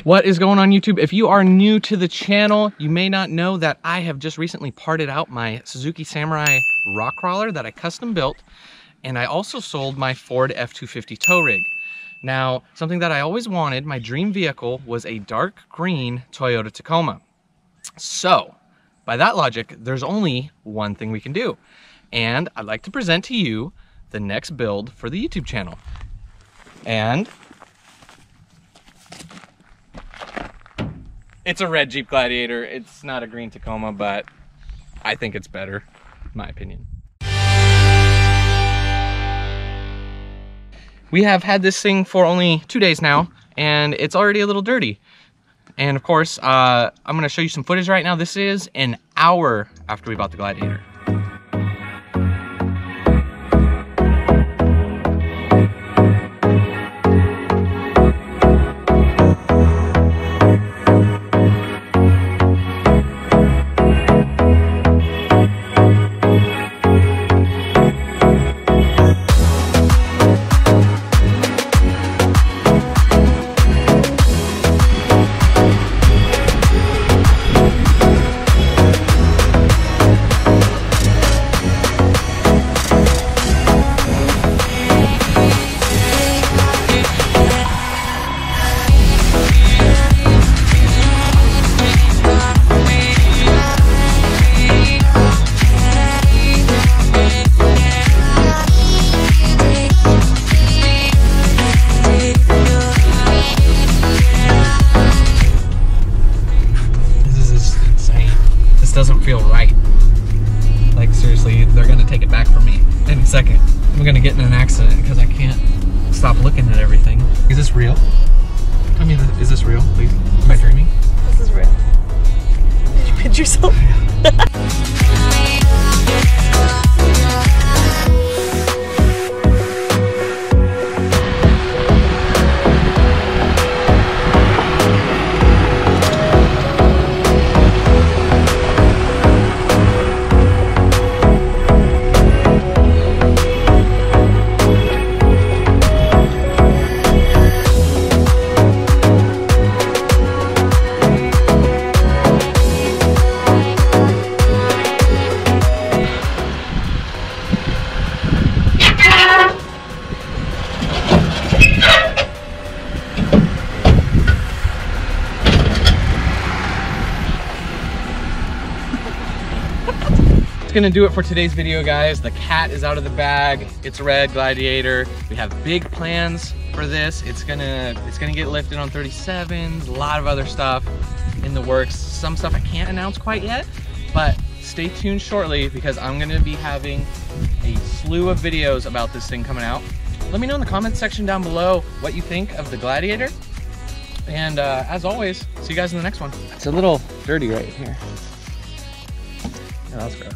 What is going on YouTube? If you are new to the channel, you may not know that I have just recently parted out my Suzuki Samurai rock crawler that I custom built, and I also sold my Ford F-250 tow rig. Now, something that I always wanted, my dream vehicle, was a dark green Toyota Tacoma. So, by that logic, there's only one thing we can do, and I'd like to present to you the next build for the YouTube channel. And it's a red Jeep Gladiator. It's not a green Tacoma, but I think it's better, in my opinion. We have had this thing for only 2 days now, and it's already a little dirty. And of course, I'm gonna show you some footage right now. This is an hour after we bought the Gladiator. Doesn't feel right. Like seriously, they're gonna take it back from me any second. I'm gonna get in an accident because I can't stop looking at everything. Is this real? Tell me, is this real, please? Am I dreaming? This is real. Did you pinch yourself? That's gonna do it for today's video, guys. The cat is out of the bag. It's a red Gladiator. We have big plans for this. It's gonna get lifted on 37s, a lot of other stuff in the works. Some stuff I can't announce quite yet, but stay tuned shortly because I'm gonna be having a slew of videos about this thing coming out. Let me know in the comments section down below what you think of the Gladiator. And as always, see you guys in the next one. It's a little dirty right here. Oh, that was gross.